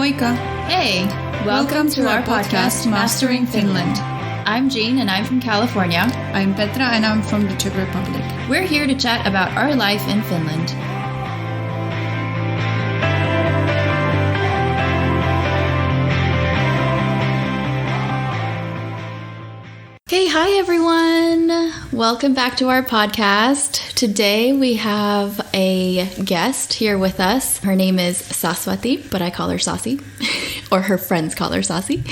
Moikka! Hey! Welcome to our podcast, Mastering Finland. I'm Jean and I'm from California. I'm Petra and I'm from the Czech Republic. We're here to chat about our life in Finland. Okay, hi everyone! Welcome back to our podcast. Today we have a guest here with us. Her name is Saswati, but I call her Sasi, or her friends call her Sasi.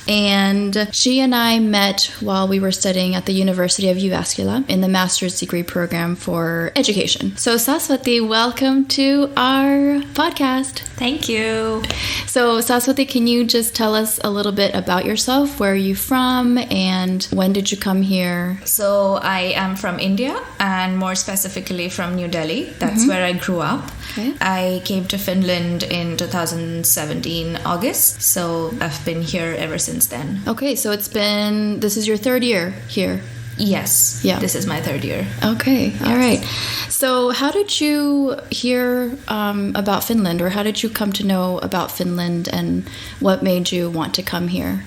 And she and I met while we were studying at the University of Jyväskylä in the master's degree program for education. So Saswati, welcome to our podcast. Thank you. So Saswati, can you just tell us a little bit about yourself? Where are you from and when did you come here? So I am from India and more specifically from New Delhi. That's where I grew up. Okay. I came to Finland in 2017 August. So I've been here ever since then. Okay, so this is your third year here. Yes. Yeah. This is my third year. Okay. Yes. All right. So how did you hear about Finland, or how did you come to know about Finland, and what made you want to come here?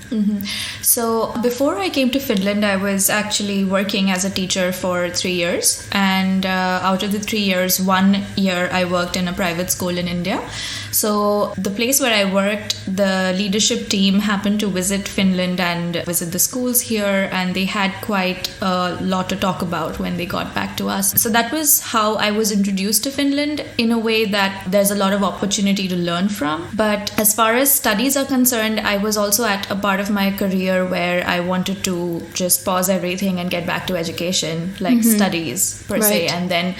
So before I came to Finland, I was actually working as a teacher for 3 years. And out of the 3 years, 1 year I worked in a private school in India. So the place where I worked, the leadership team happened to visit Finland and visit the schools here, and they had quite a lot to talk about when they got back to us. So that was how I was introduced to Finland, in a way that there's a lot of opportunity to learn from. But as far as studies are concerned, I was also at a part of my career where I wanted to just pause everything and get back to education, like studies per se, and then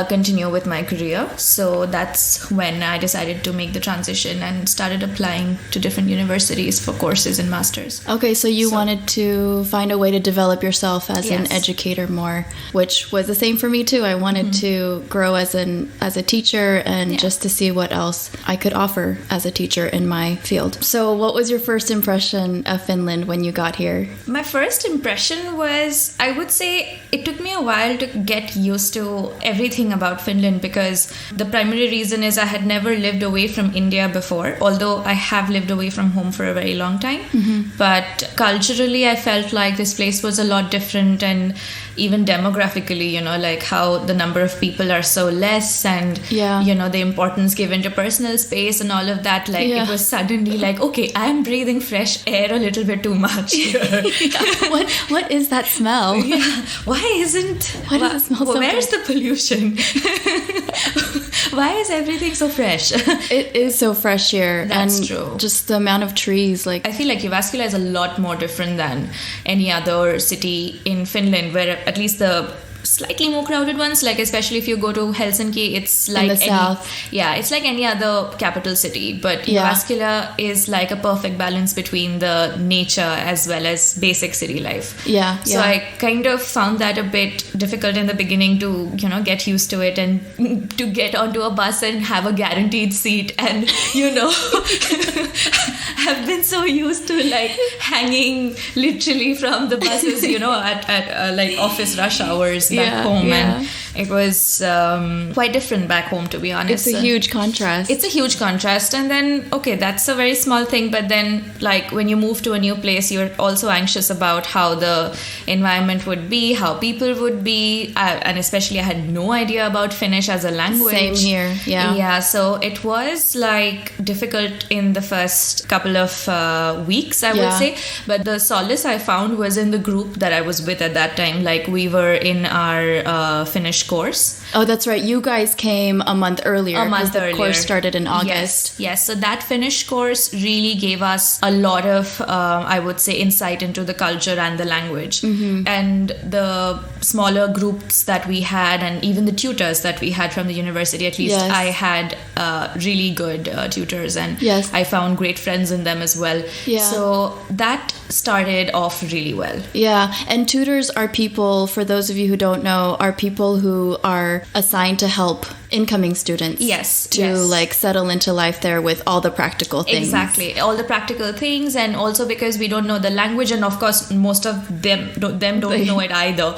continue with my career. So that's when I decided to make the transition and started applying to different universities for courses and masters. Okay, so you wanted to find a way to develop yourself as an educator more, which was the same for me too. I wanted to grow as a teacher and just to see what else I could offer as a teacher in my field. So what was your first impression of Finland when you got here? My first impression was, I would say it took me a while to get used to everything about Finland, because the primary reason is I had never lived away from India before, although I have lived away from home for a very long time. But culturally, I felt like this place was a lot different, and even demographically, like how the number of people are so less, and the importance given to personal space and all of that. Like it was suddenly like, okay, I'm breathing fresh air a little bit too much here. What is that smell? Why does it smell so where's the pollution? Why is everything so fresh? It is so fresh here. That's true. Just the amount of trees. I feel like Jyväskylä is a lot more different than any other city in Finland, where at least the slightly more crowded ones, like especially if you go to Helsinki, it's like in the south. It's like any other capital city, but Jyväskylä is like a perfect balance between the nature as well as basic city life. So I kind of found that a bit difficult in the beginning to get used to it, and to get onto a bus and have a guaranteed seat, and have been so used to like hanging literally from the buses at like office rush hours back home, and it was quite different back home, to be honest. It's a huge contrast. It's a huge contrast. And then, okay, that's a very small thing, but then like when you move to a new place, you're also anxious about how the environment would be, how people would be, and especially I had no idea about Finnish as a language. Same here. So it was like difficult in the first couple of weeks, I would say, but the solace I found was in the group that I was with at that time. Like we were in our Finnish course. Oh, that's right. You guys came a month earlier. The course started in August. Yes. So that Finnish course really gave us a lot of, I would say, insight into the culture and the language. And the smaller groups that we had, and even the tutors that we had from the university, at least I had really good tutors, and I found great friends in them as well. So that started off really well. And tutors are people, for those of you who don't know, are people who are assigned to help incoming students. Yes, to yes. like settle into life there with all the practical things. Exactly, all the practical things, and also because we don't know the language, and of course most of them don't know it either.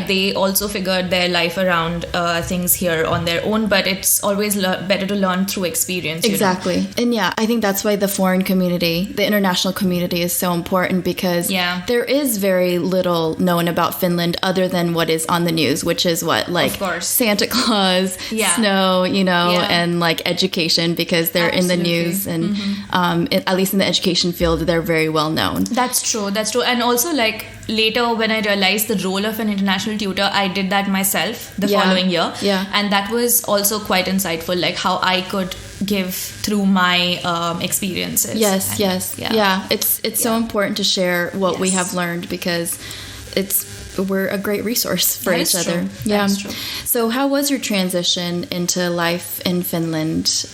They also figured their life around things here on their own, but it's always better to learn through experience. Exactly. And I think that's why the foreign community, the international community, is so important, because there is very little known about Finland other than what is on the news, which is what, like, Santa Claus, snow, and like education, because they're in the news, and at least in the education field, they're very well known. That's true. And also, like, later when I realized the role of an international tutor, I did that myself the following year. And that was also quite insightful, like how I could give through my experiences. Yes. It's so important to share what we have learned, because we're a great resource for each other. That's true. So how was your transition into life in Finland?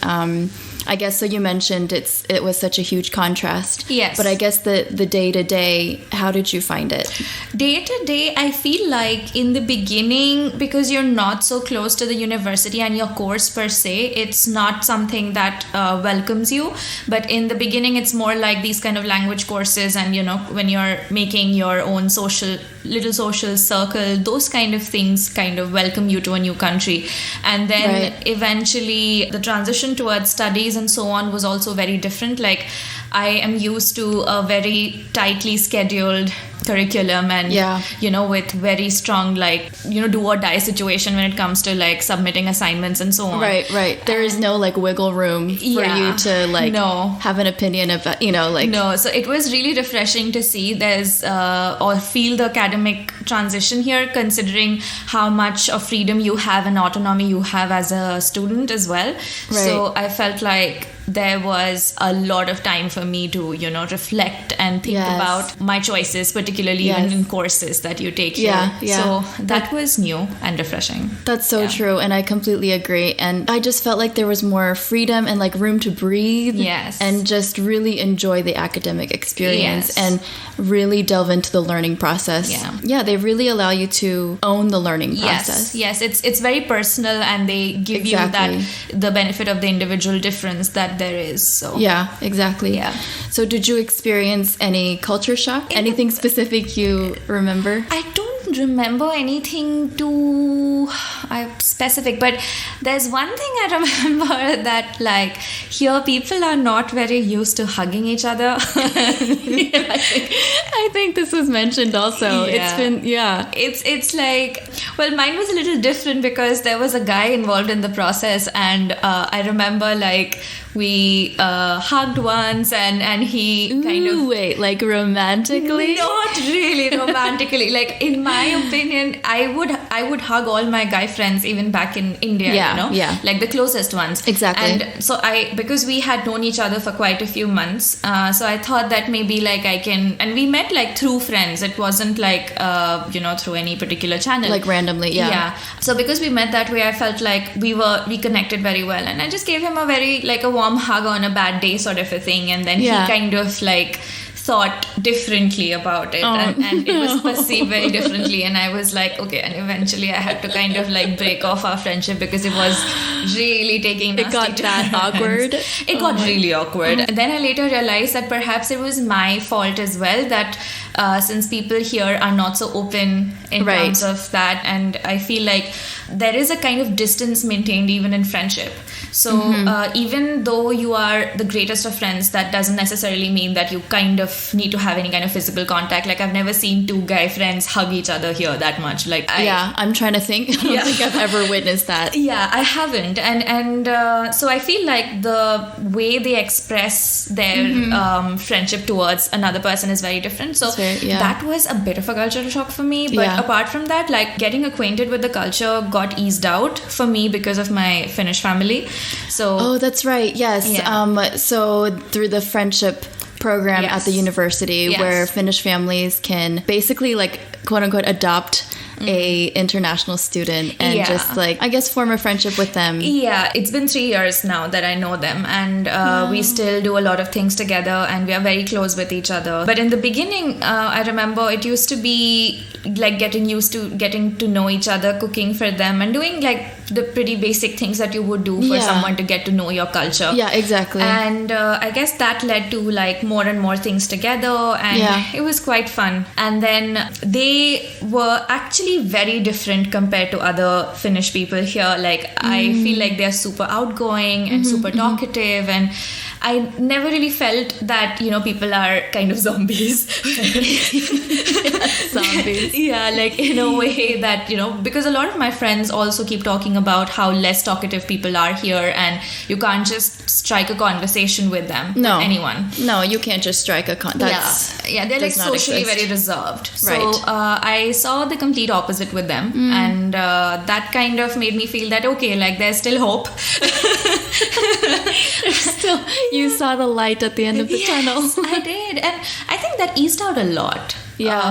I guess, so you mentioned it was such a huge contrast. Yes. But I guess the day-to-day, how did you find it? Day-to-day, I feel like in the beginning, because you're not so close to the university and your course per se, it's not something that welcomes you. But in the beginning, it's more like these kind of language courses, and, when you're making your own little social circle, those kind of things kind of welcome you to a new country. And then eventually the transition towards studies and so on was also very different. Like, I am used to a very tightly scheduled curriculum, and with very strong, like, do or die situation when it comes to like submitting assignments and so on. Right. There is no like wiggle room for you to like have an opinion about, No, so it was really refreshing to see there's or feel the academic transition here, considering how much of freedom you have and autonomy you have as a student as well. So I felt like there was a lot of time for me to, reflect and think about my choices, particularly even in courses that you take here. So that was new and refreshing. That's so true. And I completely agree. And I just felt like there was more freedom and like room to breathe. And just really enjoy the academic experience and really delve into the learning process. They really allow you to own the learning process. Yes, it's very personal, and they give you the benefit of the individual difference that there is. So exactly. So did you experience any culture shock? Anything specific you remember? I don't remember anything too specific, but there's one thing I remember, that like here people are not very used to hugging each other. I think this was mentioned also. It's been it's like, well, mine was a little different because there was a guy involved in the process, and I remember like we hugged once, and he kind of... Wait, like romantically? Not really romantically. Like, in my opinion, I would hug all my guy friends even back in India, like the closest ones. Exactly. And so because we had known each other for quite a few months, so I thought that maybe like I can... And we met like through friends. It wasn't like, through any particular channel. Like randomly, So because we met that way, I felt like we connected very well. And I just gave him a very, like a warm hug on a bad day sort of a thing, and then he kind of like thought differently about it, and it was perceived very differently, and I was like, okay. And eventually I had to kind of like break off our friendship because it was really taking nasty turns. It got that awkward. It got really awkward. And then I later realized that perhaps it was my fault as well, that since people here are not so open in terms of that, and I feel like there is a kind of distance maintained even in friendship. So even though you are the greatest of friends, that doesn't necessarily mean that you kind of need to have any kind of physical contact. Like, I've never seen two guy friends hug each other here that much. Like, I'm trying to think. I don't think I've ever witnessed that. Yeah, I haven't. And so I feel like the way they express their friendship towards another person is very different. So that was a bit of a cultural shock for me. But apart from that, like, getting acquainted with the culture got eased out for me because of my Finnish family. So that's right. Yes. So through the friendship program at the university, where Finnish families can basically, like, quote unquote, adopt a international student and just like, I guess, form a friendship with them. Yeah, it's been 3 years now that I know them, and we still do a lot of things together, and we are very close with each other. But in the beginning, I remember it used to be like getting to know each other, cooking for them, and doing like the pretty basic things that you would do for someone to get to know your culture. Yeah, exactly. And I guess that led to like more and more things together, and it was quite fun. And then they were actually very different compared to other Finnish people here. Like I feel like they're super outgoing and super talkative, and I never really felt that, you know, people are kind of zombies. Zombies. Yeah, like in a way that, you know, because a lot of my friends also keep talking about how less talkative people are here, and you can't just strike a conversation with them, with anyone. No, you can't just strike a Yeah, they're like socially very reserved. So I saw the complete opposite with them, and that kind of made me feel that, okay, like there's still hope. Still, you saw the light at the end of the tunnel. I did, and I think that eased out a lot.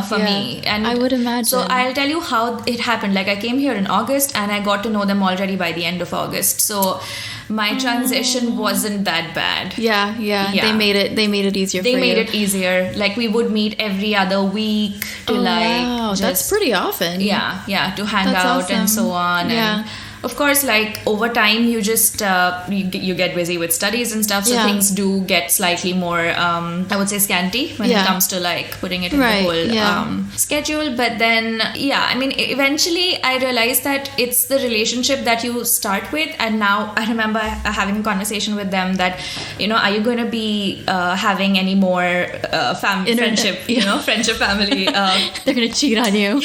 For me, and I would imagine. So I'll tell you how it happened. Like I came here in August, and I got to know them already by the end of August. So my transition wasn't that bad. Yeah. They made it easier. They made it easier. Like we would meet every other week to wow, that's pretty often. Yeah, to hang out and so on. Yeah. And of course, like over time, you just you get busy with studies and stuff, so things do get slightly more, I would say, scanty when it comes to like putting it in the whole schedule. But then, I mean, eventually I realized that it's the relationship that you start with. And now I remember having a conversation with them that, you know, are you going to be having any more friendship, you know, friendship family? They're going to cheat on you.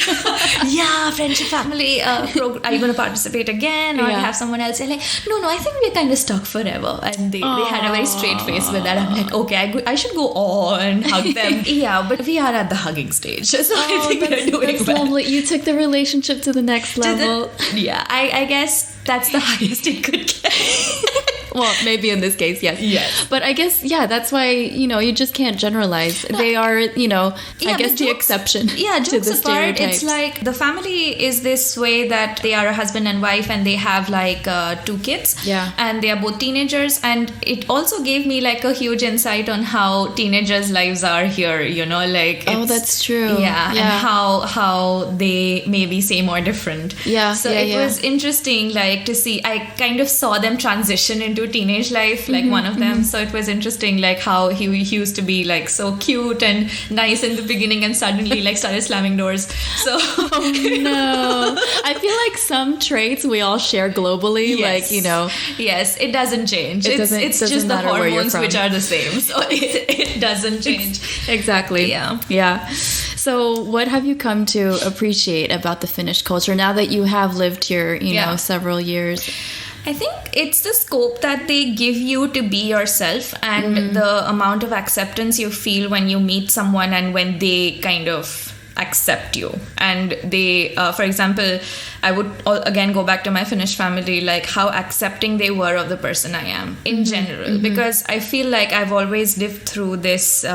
Friendship family. Are you going to participate again? Or have someone else say like, no, I think we're kind of stuck forever. And they had a very straight face with that. I'm like, okay, I should go on, hug them. But we are at the hugging stage, so I think we're doing well. Lovely. You took the relationship to the next level. I guess that's the highest it could get. Well, maybe in this case, yes. But I guess, that's why, you know, you just can't generalize. They are, you know, I guess the exception to the stereotypes. It's like the family is this way that they are a husband and wife, and they have like 2 kids. Yeah. And they are both teenagers. And it also gave me like a huge insight on how teenagers' lives are here, you know, like. That's true. Yeah. And how they maybe same or different. Yeah. So it was interesting, like, to see. I kind of saw them transition into teenage life, like one of them. So it was interesting, like how he used to be like so cute and nice in the beginning, and suddenly like started slamming doors. So no, I feel like some traits we all share globally. Like, you know, it doesn't change. It's just the hormones which are the same. So it doesn't change. Exactly. Yeah. So what have you come to appreciate about the Finnish culture now that you have lived here, you know, several years? I think it's the scope that they give you to be yourself, and the amount of acceptance you feel when you meet someone and when they kind of accept you. And they, for example, I would again go back to my Finnish family, like how accepting they were of the person I am in general, because I feel like I've always lived through this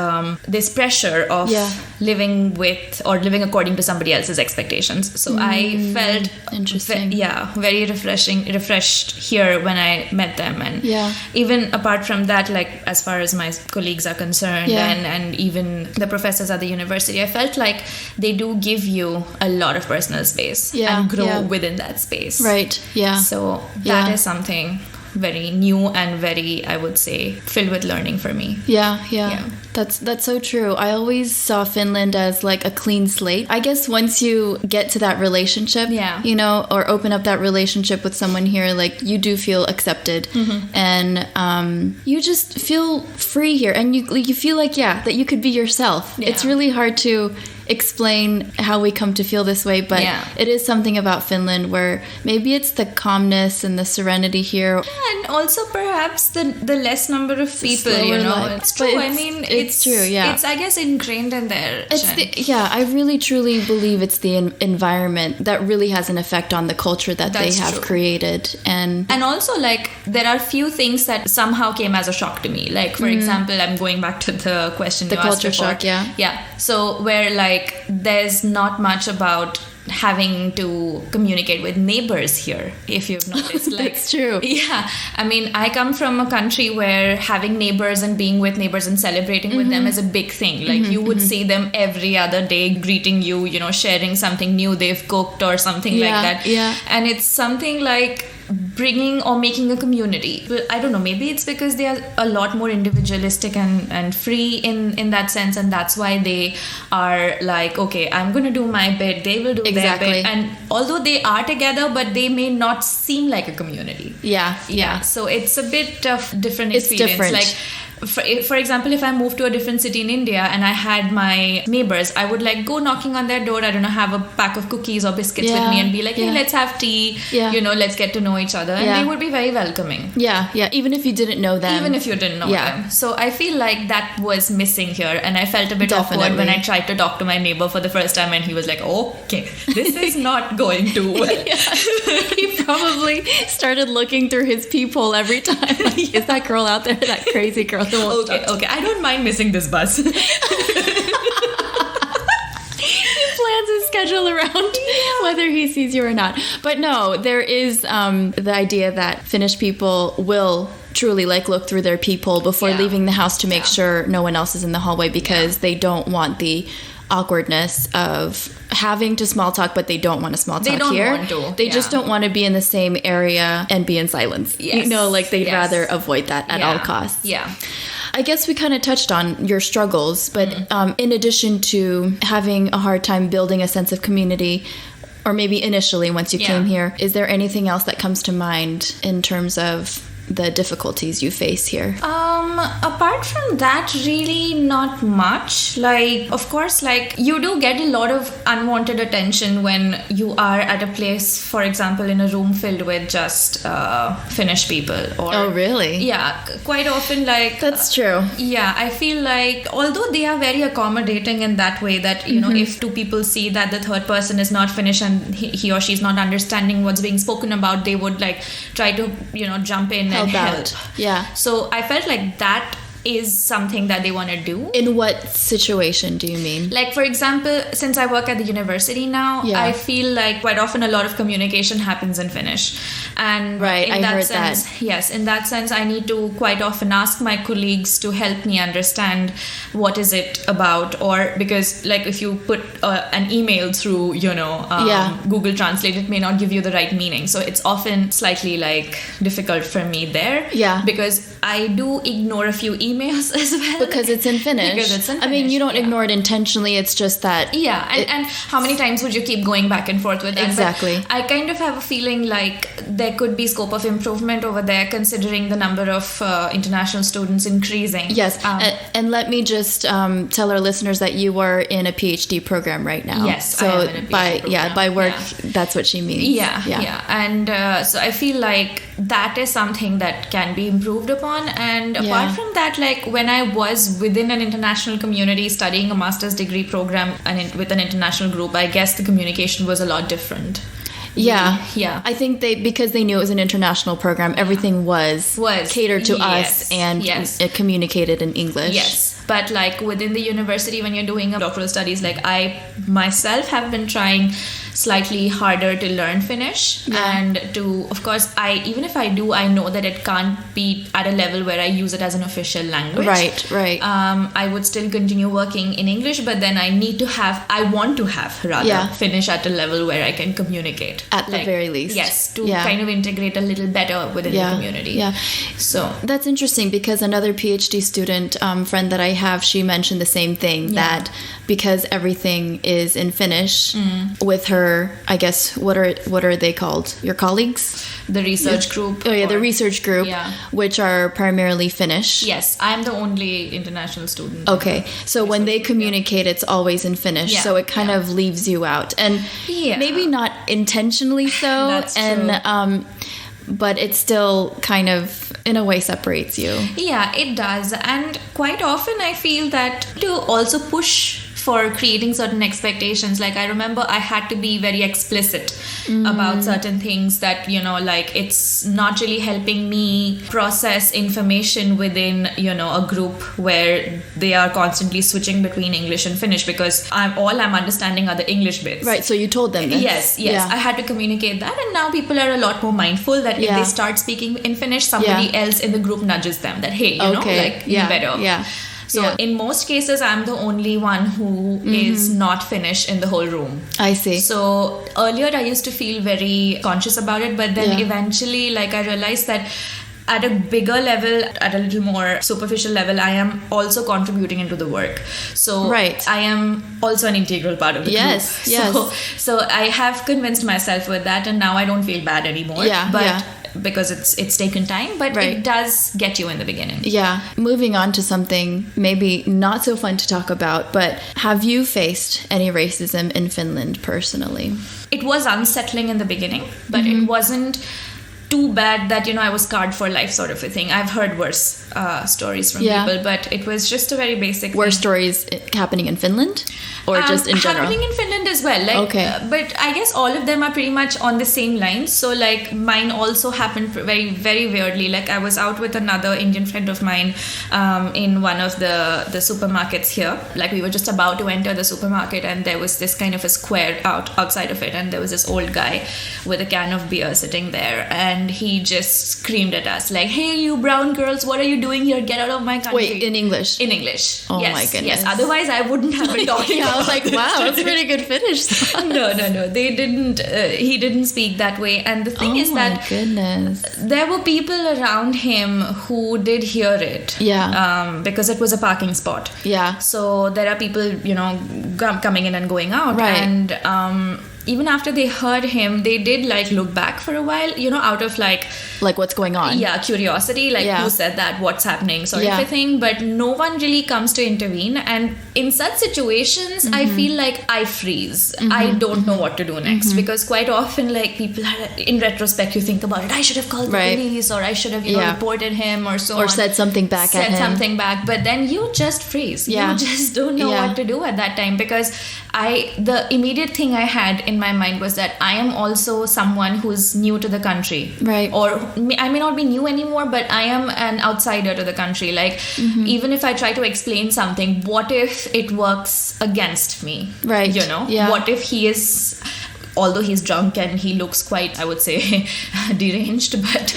this pressure of living with or living according to somebody else's expectations. So I felt very refreshed here when I met them. And even apart from that, like as far as my colleagues are concerned, and even the professors at the university, I felt like they do give you a lot of personal space and grow within that space. Right. Yeah. So that is something very new and very, I would say, filled with learning for me. Yeah. That's so true. I always saw Finland as like a clean slate. I guess once you get to that relationship, you know, or open up that relationship with someone here, like you do feel accepted, and you just feel free here, and you feel like that you could be yourself. It's really hard to explain how we come to feel this way, but it is something about Finland where maybe it's the calmness and the serenity here, and also perhaps the less number of people, you know. Life. It's true. I mean, it's true. It's, I guess, ingrained in there. I really truly believe it's the environment that really has an effect on the culture that they have created, and also like there are few things that somehow came as a shock to me. Like for example, I'm going back to the question you asked before. Culture shock. So where like there's not much about having to communicate with neighbors here, if you've noticed. Like, That's true. Yeah. I mean, I come from a country where having neighbors and being with neighbors and celebrating with them is a big thing. Like, you would see them every other day greeting you, you know, sharing something new they've cooked or something like that. Yeah. And it's something like bringing or making a community. But I don't know, maybe it's because they are a lot more individualistic and free in that sense, and that's why they are like, okay, I'm going to do my bit, they will do their bit. And although they are together, but they may not seem like a community. Yeah. So it's a bit of different It's experience. different. Like, for example, if I moved to a different city in India and I had my neighbors, I would like go knocking on their door, I don't know, have a pack of cookies or biscuits with me and be like, hey, let's have tea, you know, let's get to know each other. And they would be very welcoming. Yeah. Even if you didn't know them. Even if you didn't know them. So I feel like that was missing here, and I felt a bit awkward when I tried to talk to my neighbor for the first time and he was like, okay, this is not going too well. He probably started looking through his peephole every time. Like, is that girl out there, that crazy girl? Okay, I don't mind missing this bus. He plans his schedule around whether he sees you or not. But no, there is the idea that Finnish people will truly like look through their peephole before leaving the house to make sure no one else is in the hallway, because they don't want the awkwardness of having to small talk, but they don't want to small talk here. They just don't want to be in the same area and be in silence. You know, like they'd rather avoid that at all costs. Yeah. I guess we kind of touched on your struggles, but in addition to having a hard time building a sense of community, or maybe initially once you came here, is there anything else that comes to mind in terms of the difficulties you face here? Apart from that, really not much. Like, of course, like you do get a lot of unwanted attention when you are at a place, for example, in a room filled with just Finnish people. Or, oh, really? Yeah, quite often, like... That's true. Yeah, I feel like, although they are very accommodating in that way that, you know, if two people see that the third person is not Finnish and he or she's not understanding what's being spoken about, they would like try to, you know, jump in and help. Yeah. So I felt like that is something that they want to do. In what situation do you mean? Like, for example, since I work at the university now, I feel like quite often a lot of communication happens in Finnish. And in that sense, yes, in that sense, I need to quite often ask my colleagues to help me understand what is it about, or because like if you put an email through, you know, Google Translate, it may not give you the right meaning. So it's often slightly like difficult for me there. Yeah. Because I do ignore a few emails as well. Because it's in Finnish. Because it's in Finnish. I mean, you don't ignore it intentionally. It's just that... Yeah, and how many times would you keep going back and forth with that? Exactly. But I kind of have a feeling like there could be scope of improvement over there, considering the number of international students increasing. Yes, and let me just tell our listeners that you are in a PhD program right now. Yes, so I am in a PhD program. By work, that's what she means. Yeah. And so I feel like that is something that can be improved upon. And apart from that, like when I was within an international community studying a master's degree program and with an international group, I guess the communication was a lot different. Yeah. I think because they knew it was an international program, everything was catered to us and communicated in English. Yes. But like within the university, when you're doing doctoral studies, like I myself have been trying slightly harder to learn Finnish and to, of course, even if I do, I know that it can't be at a level where I use it as an official language. Right. I would still continue working in English, but then I want to have Finnish at a level where I can communicate. At the very least. Yes, to kind of integrate a little better within the community. Yeah. So that's interesting because another PhD student friend that I have, she mentioned the same thing, that because everything is in Finnish with her, I guess, what are they called? Your colleagues? The research group. Oh yeah, the research group, which are primarily Finnish. Yes, I'm the only international student. Okay, so when they communicate, it's always in Finnish, so it kind of leaves you out, and maybe not intentionally so. That's true. But it still kind of, in a way, separates you. Yeah, it does. And quite often I feel that to also push for creating certain expectations. Like I remember I had to be very explicit about certain things that, you know, like it's not really helping me process information within, you know, a group where they are constantly switching between English and Finnish, because I'm understanding are the English bits. Right, so you told them this. Yes. Yeah. I had to communicate that, and now people are a lot more mindful that if they start speaking in Finnish, somebody else in the group nudges them that, hey, you know, like, you better. Yeah. So in most cases, I'm the only one who is not Finnish in the whole room. I see. So earlier I used to feel very conscious about it, but then eventually, like, I realized that at a bigger level, at a little more superficial level, I am also contributing into the work. So I am also an integral part of the group. So I have convinced myself with that, and now I don't feel bad anymore. Because it's taken time, but it does get you in the beginning. Yeah. Moving on to something maybe not so fun to talk about, but have you faced any racism in Finland personally? It was unsettling in the beginning, but it wasn't too bad that, you know, I was scarred for life sort of a thing. I've heard worse stories from people, but it was just a very basic Worse stories happening in Finland? Or just in general? Happening in Finland as well. Like, but I guess all of them are pretty much on the same lines. So, like, mine also happened very, very weirdly. Like, I was out with another Indian friend of mine in one of the supermarkets here. Like, we were just about to enter the supermarket, and there was this kind of a square outside of it, and there was this old guy with a can of beer sitting there, and he just screamed at us like, hey, you brown girls, what are you doing here? Get out of my country. Wait, in English? In English. Oh my goodness. Yes, otherwise I wouldn't have been talking. I was like, wow, that's pretty good Finnish. No. They didn't. He didn't speak that way. And the thing is that there were people around him who did hear it. Yeah. Because it was a parking spot. Yeah. So there are people, you know, coming in and going out. Right. And even after they heard him, they did like look back for a while, you know, out of like what's going on. Yeah, curiosity, like who said that, what's happening, sort of a thing. But no one really comes to intervene. And in such situations, I feel like I freeze. I don't know what to do next, because quite often, like, people are, in retrospect, you think about it, I should have called the police, or I should have, you know, reported him, or so on. Or said something back at him. Said something back. But then you just freeze. You just don't know what to do at that time, because the immediate thing I had in my mind was that I am also someone who's new to the country. Right. Or I may not be new anymore, but I am an outsider to the country. Like, even if I try to explain something, what if it works against me? Right. You know? Yeah. What if he is... Although he's drunk and he looks quite, I would say, deranged, but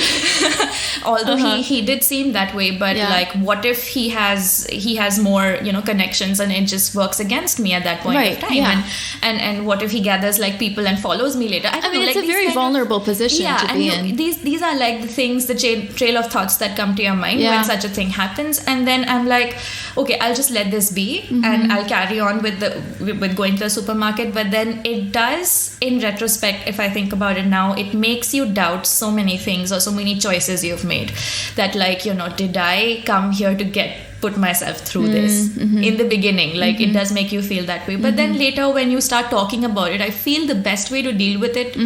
although he did seem that way, but like, what if he has more, you know, connections, and it just works against me at that point of time? Yeah. And what if he gathers like people and follows me later? I mean, it's like, a very vulnerable position to be in. These are like the things, the trail of thoughts that come to your mind when such a thing happens. And then I'm like, okay, I'll just let this be, and I'll carry on with going to the supermarket. But then it does, in retrospect, if I think about it now, it makes you doubt so many things, or so many choices you've made, that, like, you know, did I come here to put myself through this in the beginning? Like, it does make you feel that way. But then later, when you start talking about it, I feel the best way to deal with it,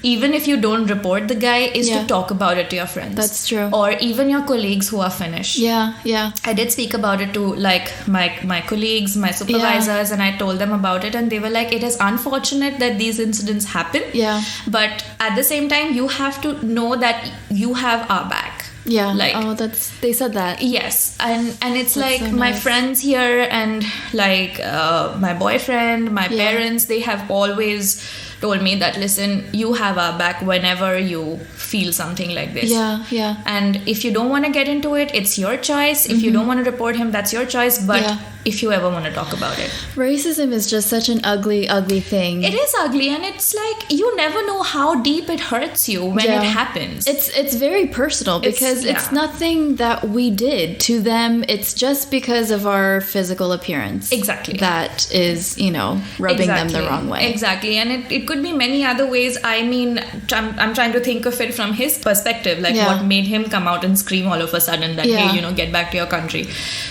even if you don't report the guy, is to talk about it to your friends. That's true. Or even your colleagues who are Finnish. Yeah. I did speak about it to, like, my colleagues, my supervisors, and I told them about it, and they were like, it is unfortunate that these incidents happen. Yeah. But at the same time, you have to know that you have our back. Yeah. Like, they said that. Yes. And it's like, so nice. My friends here, and like my boyfriend, my parents, they have always told me that, listen, you have our back whenever you feel something like this. Yeah. And if you don't want to get into it, it's your choice. If you don't want to report him, that's your choice. But if you ever want to talk about it. Racism is just such an ugly, ugly thing. It is ugly, and it's like, you never know how deep it hurts you when it happens. It's very personal, because it's nothing that we did to them. It's just because of our physical appearance. Exactly. That is, you know, rubbing them the wrong way. Exactly. And it could be many other ways. I mean, I'm trying to think of it from his perspective, like what made him come out and scream all of a sudden that, hey, you know, get back to your country,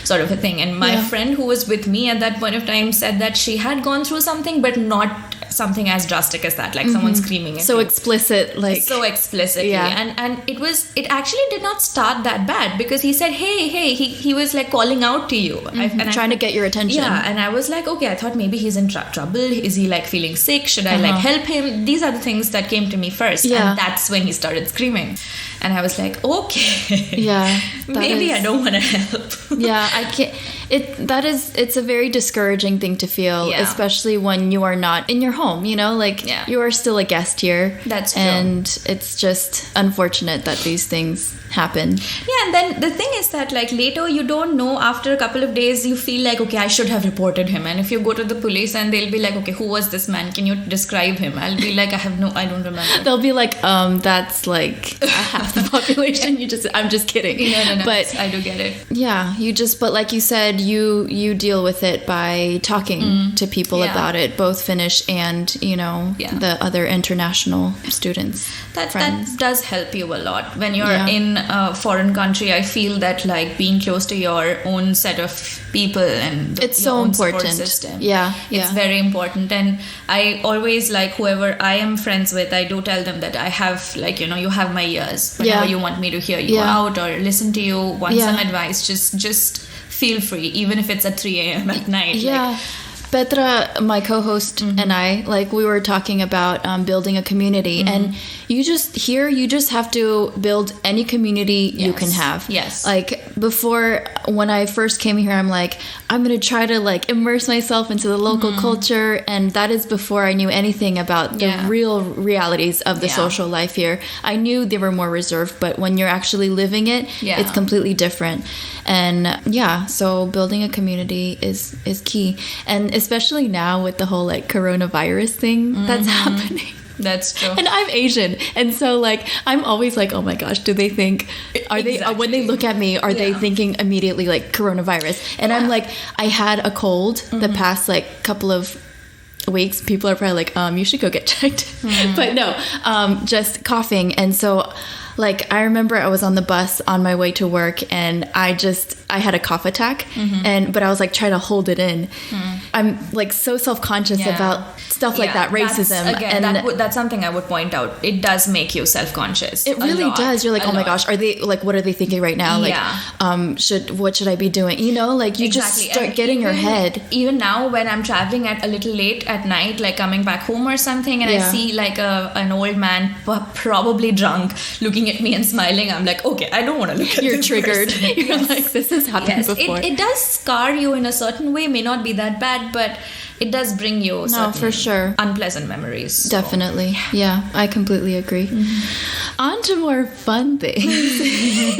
sort of a thing. And my friend who was with me at that point of time said that she had gone through something, but not something as drastic as that, like someone screaming at So you. explicit, like... So explicitly. Yeah. And it actually did not start that bad, because he said, hey, he was like calling out to you. Trying to get your attention. Yeah, and I was like, okay, I thought maybe he's in trouble. Is he like feeling sick? Should I like help him? These are the things that came to me first. Yeah. And that's when he started screaming. And I was like, okay. Yeah. Maybe I don't want to help. Yeah, I can't. It's a very discouraging thing to feel, Yeah. especially when you are not in your home, like you are still a guest here. That's true. And it's just unfortunate that these things happen. Yeah, and then the thing is that like later you don't know, after a couple of days you feel like, okay, I should have reported him. And if you go to the police and they'll be like, okay, who was this man? Can you describe him? I'll be like, I don't remember. They'll be like, that's like half the population. I'm just kidding. No. But I do get it. yeah, but like you said, you deal with it by talking to people about it, both Finnish and, the other international students. That friends. does help you a lot. When you're in a foreign country, I feel that like being close to your own set of people and it's your so own important. support system. Yeah. It's very important. And I always, like, whoever I am friends with, I do tell them that I have, like, you have my ears. Whenever you want me to hear you out or listen to you, want some advice, just feel free, even if it's at 3 a.m. at night. Yeah. Like, Petra, my we were talking about building a community, and you just have to build any community you can have. Yes. Like before, when I first came here, I'm like, I'm going to try to like immerse myself into the local culture. And that is before I knew anything about the real realities of the social life here. I knew they were more reserved, but when you're actually living it, it's completely different. And so building a community is key. And especially now with the whole like coronavirus thing that's happening. That's true. And I'm Asian, and so like I'm always like, oh my gosh, do they think they when they look at me, are they thinking immediately like coronavirus? And I'm like, I had a cold the past like couple of weeks. People are probably like, you should go get checked. But no, just coughing. And so like I remember I was on the bus on my way to work, and I had a cough attack, but I was like trying to hold it in. I'm like so self-conscious about stuff like that, racism. That's something I would point out. It does make you self-conscious. It really does. You're like, oh my gosh, are they like, what are they thinking right now? Like, what should I be doing? Like you just start getting your head. Even now when I'm traveling at a little late at night, like coming back home or something, and I see like an old man probably drunk looking at me and smiling, I'm like, okay, I don't want to look at You're this triggered. person. You're like, this has happened before. It does scar you in a certain way. May not be that bad, but it does bring you for sure unpleasant memories. So. Definitely. Yeah, I completely agree. On to more fun things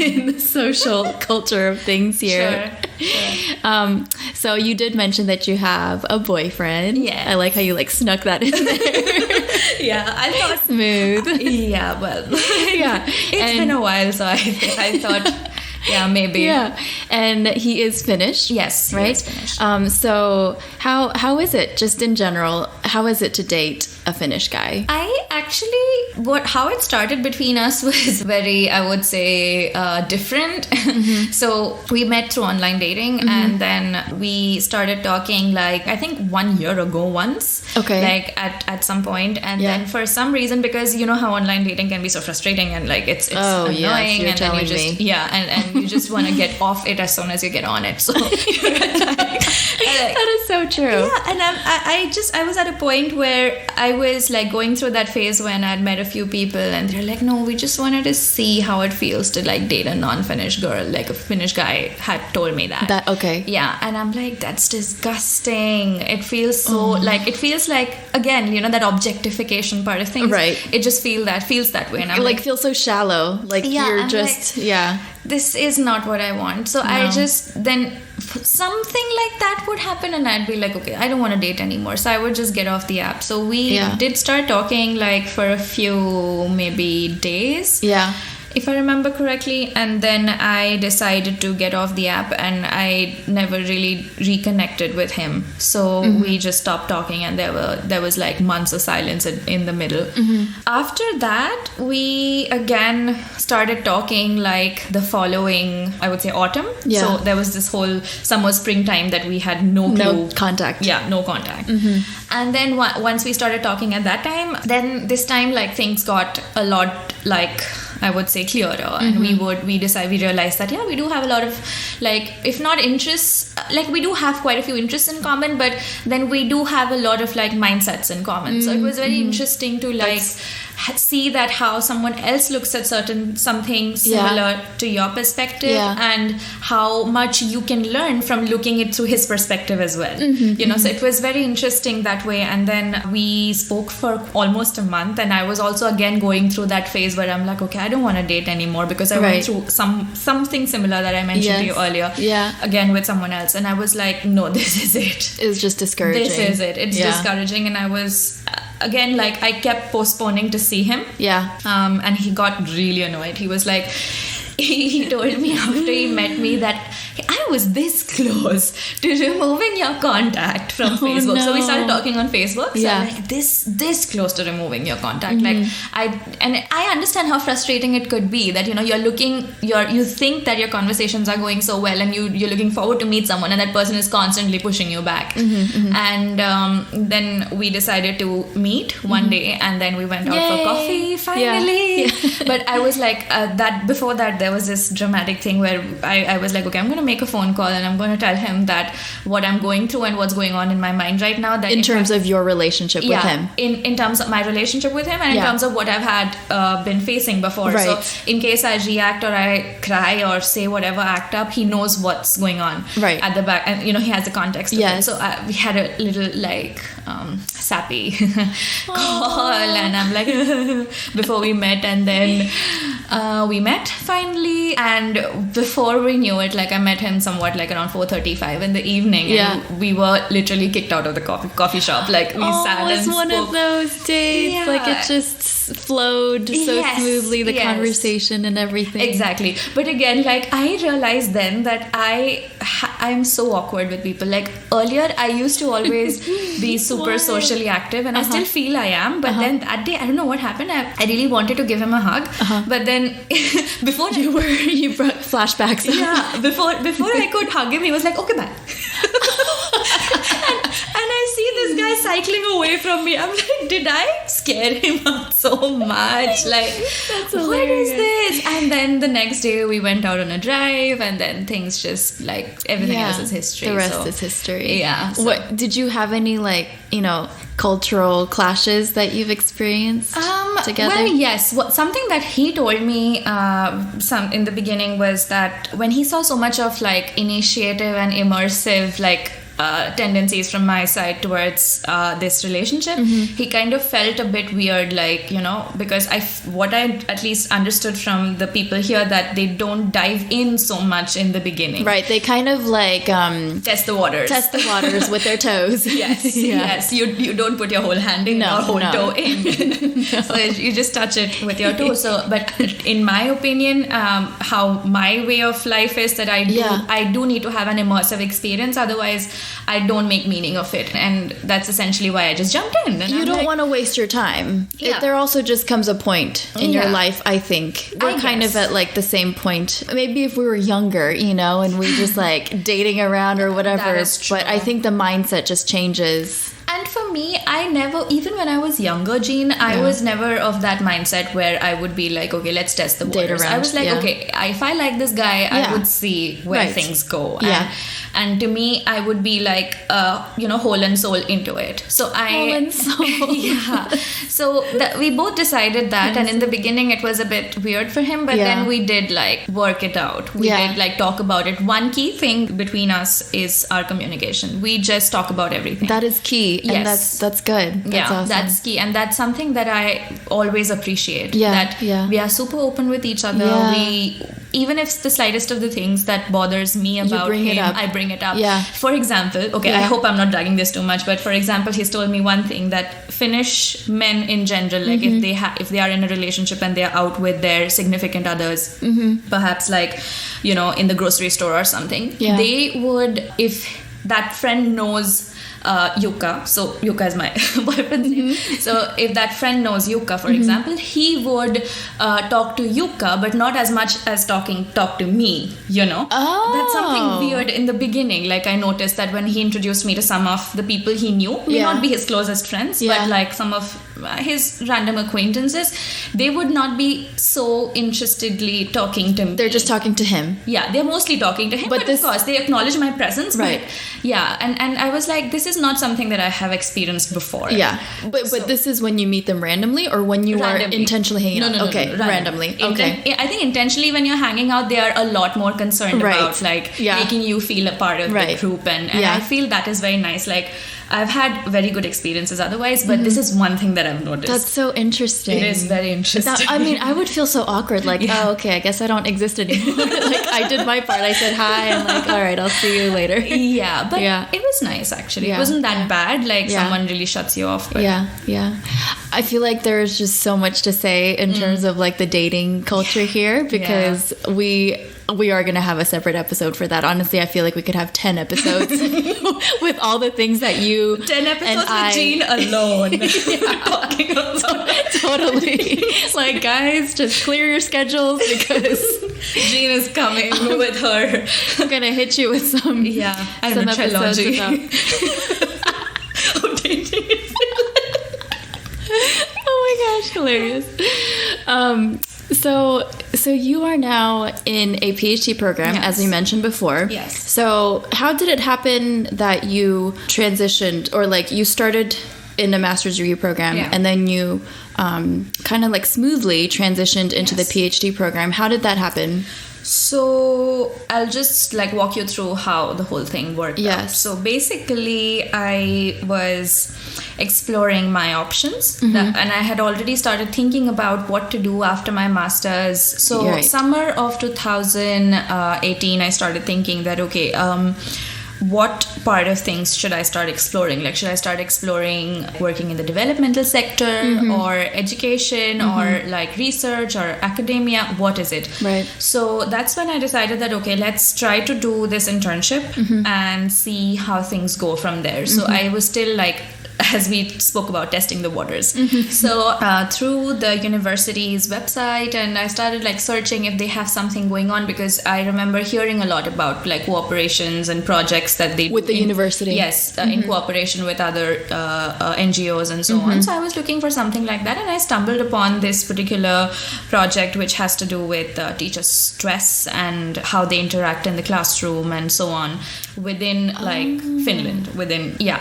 in the social culture of things here. Sure. So you did mention that you have a boyfriend. Yeah. I like how you like snuck that in there. I thought smooth. Yeah, well, it's been a while, so I thought. Yeah, maybe. Yeah, and he is Finnish. Yes, right. He is Finnish. So how is it, just in general? How is it to date a Finnish guy? How it started between us was very, I would say, different. So we met through online dating, and then we started talking like I think 1 year ago once. Okay. Like at some point, and then for some reason, because you know how online dating can be so frustrating and like it's annoying, yes, you're and then you just me. and you just want to get off it as soon as you get on it. So that is so true. Yeah, and I was at a point where I was like going through that phase when I'd met a few people, and they're like, no, we just wanted to see how it feels to like date a non-Finnish girl. Like a Finnish guy had told me that. Okay. Yeah, and I'm like, that's disgusting. It feels so like again, that objectification part of things. Right. It just feels that way, and I'm like feels so shallow. Like you're just this is not what I want. So I just then something like that would happen, and I'd be like, okay, I don't want to date anymore. So I would just get off the app. So we did start talking like for a few maybe days. Yeah. if I remember correctly. And then I decided to get off the app, and I never really reconnected with him. So we just stopped talking, and there was like months of silence in the middle. After that, we again started talking like the following, I would say, autumn. Yeah. So there was this whole summer, springtime that we had no clue. No contact. Yeah, no contact. And then once we started talking at that time, then this time like things got a lot, like, I would say, clearer. And we realized that, yeah, we do have a lot of, like, if not interests, like we do have quite a few interests in common, but then we do have a lot of like mindsets in common. So it was very interesting to like see that how someone else looks at something similar to your perspective, and how much you can learn from looking it through his perspective as well. You know, so it was very interesting that way. And then we spoke for almost a month, and I was also again going through that phase where I'm like, okay, I don't want to date anymore, because I went through something similar that I mentioned to you earlier, again with someone else, and I was like, no, this is it. It was just discouraging. This is it. It's discouraging. And I was again, like, I kept postponing to see him. And he got really annoyed. He was like, he told me after he met me that I was this close to removing your contact from Facebook. No. So we started talking on Facebook. So I'm like, this close to removing your contact. Like, I understand how frustrating it could be that, you know, you think that your conversations are going so well, and you're looking forward to meet someone, and that person is constantly pushing you back. And then we decided to meet one day, and then we went out for coffee finally. But I was like, before that there was this dramatic thing where I was like, okay, I'm going to make a phone call, and I'm going to tell him that what I'm going through and what's going on in my mind right now. That in terms of your relationship with him. In terms of my relationship with him, and in terms of what I've had been facing before. Right. So in case I react or I cry or say whatever, act up, he knows what's going on at the back, and, you know, he has the context of it. So we had a little like sappy call, and I'm like before we met, and then we met finally, and before we knew it, like, I met him somewhat like around 4:35 in the evening, and we were literally kicked out of the coffee shop. Like, we sat and it was one of those days. Like, it just flowed so smoothly, the conversation and everything. Exactly. But again, like, I realized then that I'm so awkward with people. Like, earlier I used to always be super socially active, and I still feel I am, but then that day, I don't know what happened, I really wanted to give him a hug, but then before you brought flashbacks up. before I could hug him, he was like, okay, bye. and I see this guy cycling away from me. I'm like, did I scare him up so much? Like, what is this? And then the next day we went out on a drive, and then things just, like, everything else is history. The rest is history. Yeah. So. What did you have any, like, you know, cultural clashes that you've experienced together? Well, yes. Something that he told me in the beginning was that when he saw so much of, like, initiative and immersive, like, tendencies from my side towards this relationship, he kind of felt a bit weird, like, you know, because what I at least understood from the people here, that they don't dive in so much in the beginning. Right, they kind of like test the waters with their toes. Yes, you don't put your whole hand in or whole toe in. So you just touch it with your toe. So, but in my opinion, how my way of life is that I do need to have an immersive experience, otherwise I don't make meaning of it, and that's essentially why I just jumped in. And you don't want to waste your time. There also just comes a point in your life, I think. We're kind of at, like, the same point. Maybe if we were younger, you know, and we just, like, dating around or whatever. That is true. But I think the mindset just changes. And for me, I never, even when I was younger, Jean, I was never of that mindset where I would be like, okay, let's test the waters. I was like, okay, if I like this guy, I would see where things go. And to me, I would be like, you know, whole and soul into it. So whole and soul. So we both decided that. And in the beginning, it was a bit weird for him. But then we did, like, work it out. We did, like, talk about it. One key thing between us is our communication. We just talk about everything. That is key. And yes. that's good. That's awesome. That's key, and that's something that I always appreciate. Yeah, that we are super open with each other. We, even if the slightest of the things that bothers me about him, I bring it up. Yeah. For example, I hope I'm not dragging this too much, but for example, he's told me one thing, that Finnish men in general, like if they are in a relationship and they are out with their significant others, perhaps like, you know, in the grocery store or something, they would, if that friend knows Yuka, so Yuka is my boyfriend's name. So if that friend knows Yuka, for example, he would talk to Yuka, but not as much as talk to me, you know. That's something weird in the beginning. Like I noticed that when he introduced me to some of the people he knew, may not be his closest friends, but like some of his random acquaintances, they would not be so interestedly talking to me. They're just talking to him. Yeah, they're mostly talking to him, but of course they acknowledge my presence. Right. But and I was like, this is not something that I have experienced before. Yeah. But this is when you meet them randomly, or when you are intentionally hanging out? No, okay, randomly. Okay. I think intentionally when you're hanging out, they are a lot more concerned about like making you feel a part of the group, and I feel that is very nice. Like I've had very good experiences otherwise, but this is one thing that I've noticed. That's so interesting. It is very interesting. I mean, I would feel so awkward, like, oh, okay, I guess I don't exist anymore. Like, I did my part. I said hi, and like, all right, I'll see you later. Yeah, but it was nice, actually. It wasn't that bad, like someone really shuts you off. But. Yeah. I feel like there's just so much to say in terms of like the dating culture here, because we are going to have a separate episode for that. Honestly, I feel like we could have 10 episodes with all the things that you 10 episodes with Jean alone. Talking about totally. Like, guys, just clear your schedules, because Jean is coming with her. I'm going to hit you with some episodes about dating. Oh my gosh, hilarious. So you are now in a PhD program, as we mentioned before. Yes. So how did it happen that you transitioned, or like you started in a master's degree program and then you kind of like smoothly transitioned into the PhD program? How did that happen? So I'll just like walk you through how the whole thing worked out. So basically I was exploring my options, and I had already started thinking about what to do after my master's. So summer of 2018 I started thinking that what part of things should I start exploring? Like, should I start exploring working in the developmental sector or education or like research or academia? What is it? Right. So that's when I decided that, let's try to do this internship and see how things go from there. So I was still like, as we spoke about, testing the waters. So through the university's website, and I started like searching if they have something going on, because I remember hearing a lot about like cooperations and projects that they with the university. Yes, in cooperation with other NGOs and so on. So I was looking for something like that, and I stumbled upon this particular project which has to do with teacher stress and how they interact in the classroom and so on within like Finland.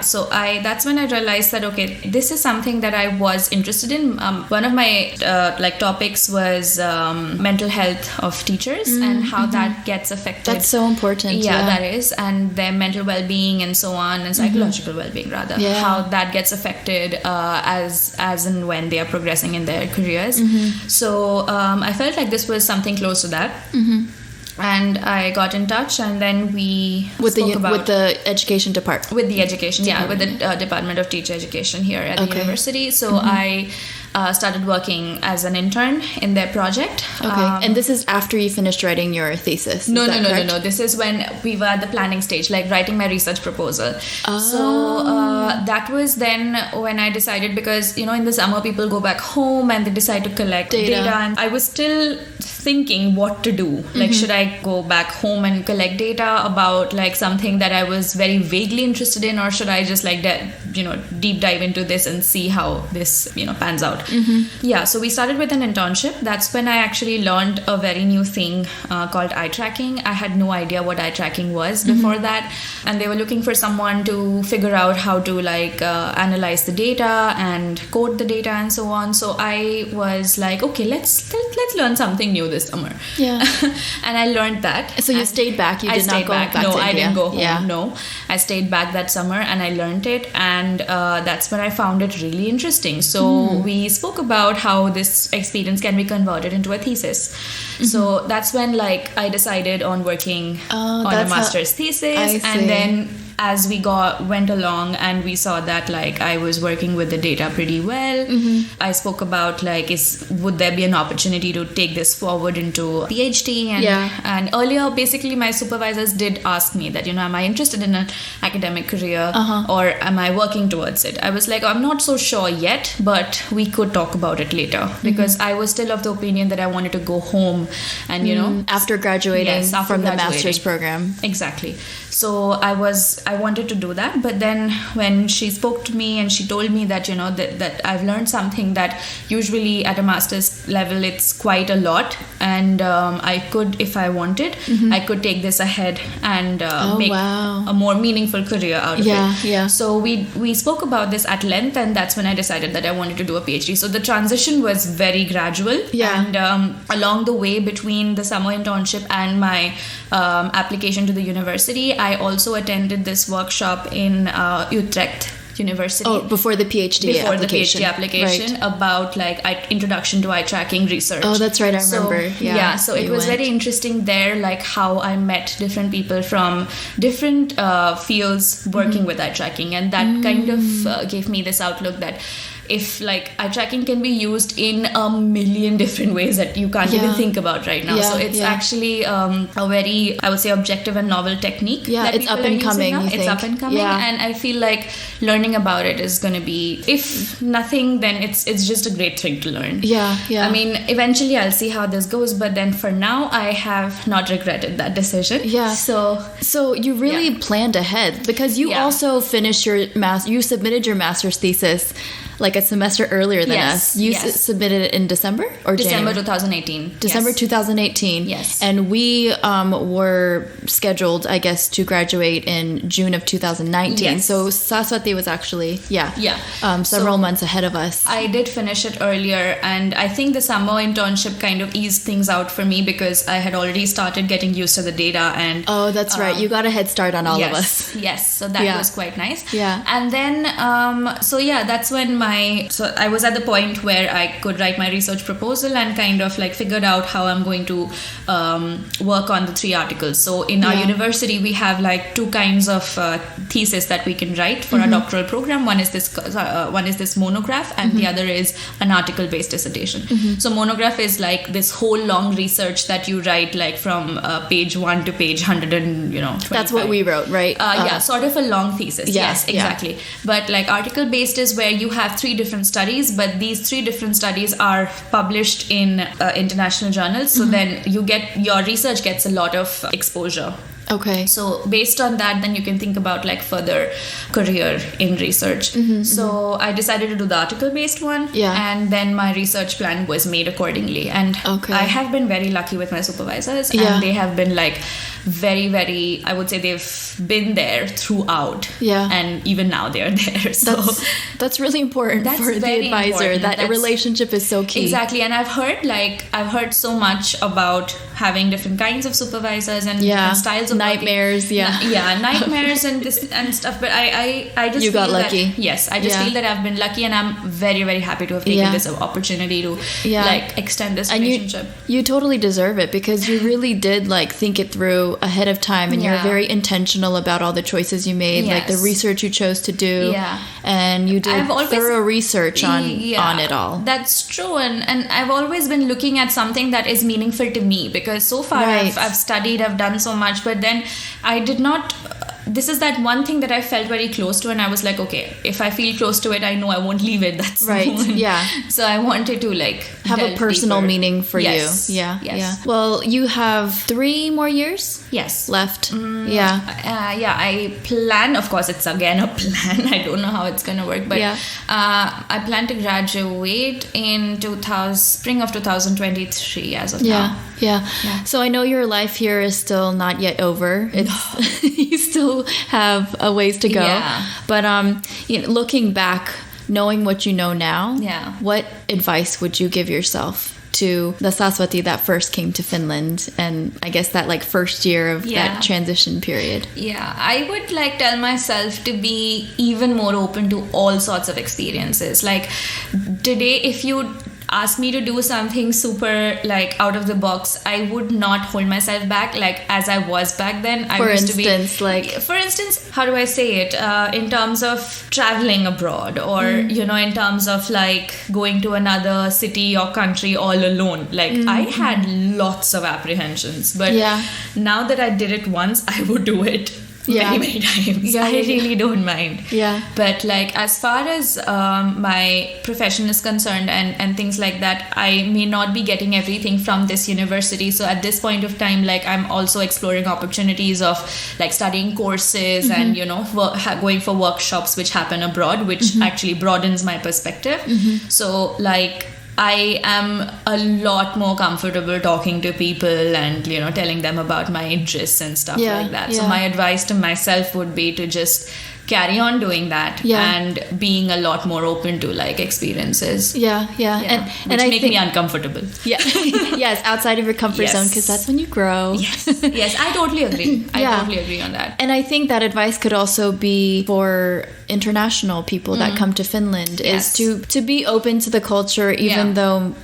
So that's when I realized that this is something that I was interested in. One of my like topics was mental health of teachers and how that gets affected. That's so important. That is, and their mental well-being and so on, and psychological well-being rather. How that gets affected as and when they are progressing in their careers. So I felt like this was something close to that. And I got in touch, and then we spoke about with the education department. With the education, with the Department of Teacher Education here at the university. So I started working as an intern in their project. And this is after you finished writing your thesis? No. This is when we were at the planning stage, like writing my research proposal. So that was then when I decided, because in the summer people go back home and they decide to collect data, and I was still thinking what to do. Like, should I go back home and collect data about like something that I was very vaguely interested in, or should I just like deep dive into this and see how this pans out? So we started with an internship. That's when I actually learned a very new thing called eye tracking. I had no idea what eye tracking was before that, and they were looking for someone to figure out how to like analyze the data and code the data and so on. So I was like, let's learn something new. this summer. Yeah. And I learned that. So you stayed back. You did not go back to India. No, I didn't go home. Yeah. No, I stayed back that summer and I learned it, and that's when I found it really interesting. So we spoke about how this experience can be converted into a thesis. So that's when like I decided on working on a master's thesis, and then as we went along and we saw that like I was working with the data pretty well, I spoke about like would there be an opportunity to take this forward into a PhD, and earlier basically my supervisors did ask me that, you know, am I interested in an academic career or am I working towards it? I was like, I'm not so sure yet, but we could talk about it later, because I was still of the opinion that I wanted to go home and, you know, after graduating from the master's program. Exactly. So I wanted to do that, but then when she spoke to me and she told me that, you know, that I've learned something that usually at a master's level it's quite a lot, and I could, if I wanted, I could take this ahead and make a more meaningful career out of it. Yeah. So we spoke about this at length, and that's when I decided that I wanted to do a PhD. So the transition was very gradual, and along the way between the summer internship and my application to the university, I also attended this workshop in Utrecht University. Oh, before the PhD application, right, about like introduction to eye tracking research. Oh, that's right, I remember. So it was very interesting there, like how I met different people from different fields working with eye tracking, and that kind of gave me this outlook that if like eye tracking can be used in a million different ways that you can't even think about right now. So it's actually a very, I would say, objective and novel technique. Yeah, it's up and coming. It's up and coming, and I feel like learning about it is going to be, if nothing, then it's just a great thing to learn. Yeah. I mean, eventually I'll see how this goes, but then for now I have not regretted that decision. Yeah. So you really planned ahead, because you also finished your you submitted your master's thesis like a semester earlier than us. You submitted it in December or December January? 2018. December 2018. Yes. And we were scheduled, I guess, to graduate in June of 2019. Yes. So Saswati was actually, several months ahead of us. I did finish it earlier, and I think the summer internship kind of eased things out for me because I had already started getting used to the data. And oh, that's right. You got a head start on all of us. Yes. So that was quite nice. Yeah. And then, that's when so I was at the point where I could write my research proposal and kind of like figured out how I'm going to work on the 3 articles. So in our university, we have like 2 kinds of thesis that we can write for our doctoral program. One is this monograph, and the other is an article-based dissertation. So monograph is like this whole long research that you write like from page 1 to page 125. That's what we wrote, right? Sort of a long thesis. Yes, exactly. But like article-based is where you have 3 different studies, but these 3 different studies are published in international journals. So then your research gets a lot of exposure. Okay. So based on that, then you can think about like further career in research. So I decided to do the article-based one, and then my research plan was made accordingly. And I have been very lucky with my supervisors, and they have been like very, very, I would say they've been there throughout. Yeah. And even now they're there. So that's really important for the advisor. That relationship is so key. Exactly. And I've heard so much about having different kinds of supervisors and different styles of nightmares. Working. Nightmares and this and stuff. But I just got lucky. I just feel that I've been lucky, and I'm very, very happy to have taken this opportunity to like extend this relationship. You totally deserve it, because you really did like think it through ahead of time, and you're very intentional about all the choices you made, like the research you chose to do, and you did thorough research on it all. That's true, and I've always been looking at something that is meaningful to me, because so far I've studied, I've done so much, but then I did not. This is that one thing that I felt very close to, and I was like, okay, if I feel close to it, I know I won't leave it. That's right. Yeah. So I wanted to like have a personal meaning for you. Yeah. Well, you have 3 more years. Left. I plan. Of course, it's again a plan. I don't know how it's gonna work, but I plan to graduate in spring of 2023 as of now. Yeah. So I know your life here is still not yet over. It's you still have a ways to go. But looking back, knowing what you know now, what advice would you give yourself to the Saswati that first came to Finland, and I guess that like first year of that transition period? Yeah, I would like tell myself to be even more open to all sorts of experiences. Like today, if you ask me to do something super like out of the box, I would not hold myself back like as I was back then. For instance, how do I say it? In terms of traveling abroad, or you know, in terms of like going to another city or country all alone. Like I had lots of apprehensions, but now that I did it once, I would do it many times. I really don't mind. But like as far as my profession is concerned and things like that, I may not be getting everything from this university. So at this point of time, like I'm also exploring opportunities of like studying courses and you know going for workshops which happen abroad, which actually broadens my perspective. So like I am a lot more comfortable talking to people and, you know, telling them about my interests and stuff like that. So my advice to myself would be to just carry on doing that and being a lot more open to like experiences. And I make me uncomfortable. Yes, outside of your comfort zone, because that's when you grow. Yes, I totally agree. I totally agree on that. And I think that advice could also be for international people that come to Finland is to be open to the culture, even though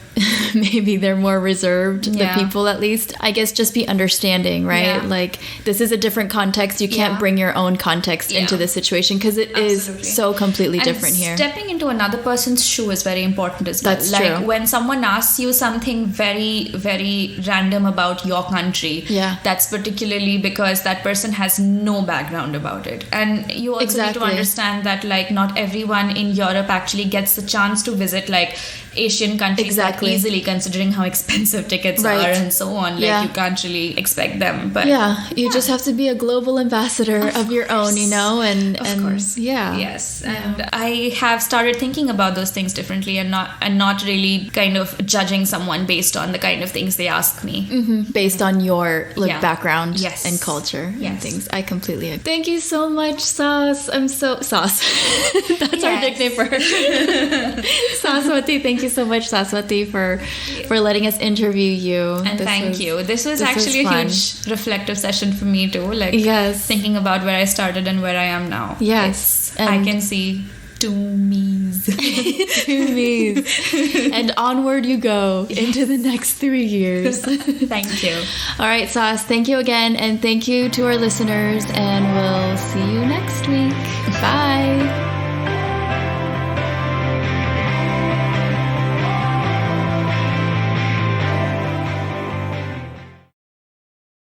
maybe they're more reserved, the people at least. I guess just be understanding, right? Like this is a different context. You can't bring your own context into the situation because it is so completely different here. Stepping into another person's shoe is very important as well. That's like true. When someone asks you something very, very random about your country, that's particularly because that person has no background about it. And you also need to understand that like not everyone in Europe actually gets the chance to visit like Asian countries that easily, considering how expensive tickets are and so on. Like you can't really expect them. But you just have to be a global ambassador of your own, you know, and Yes. And I have started thinking about those things differently and not really kind of judging someone based on the kind of things they ask me. Based on your background and culture and things. I completely agree. Thank you so much, Sas. I'm so Sas. That's our nickname for her. Saswati. Thank you so much, Saswati, for letting us interview you. And thank you. This was actually a huge reflective session for me too. Like thinking about where I started and where I am now. I can see two me's. Two me's. And onward you go into the next 3 years. Thank you. All right, Sas, thank you again. And thank you to our listeners. And we'll see you next week.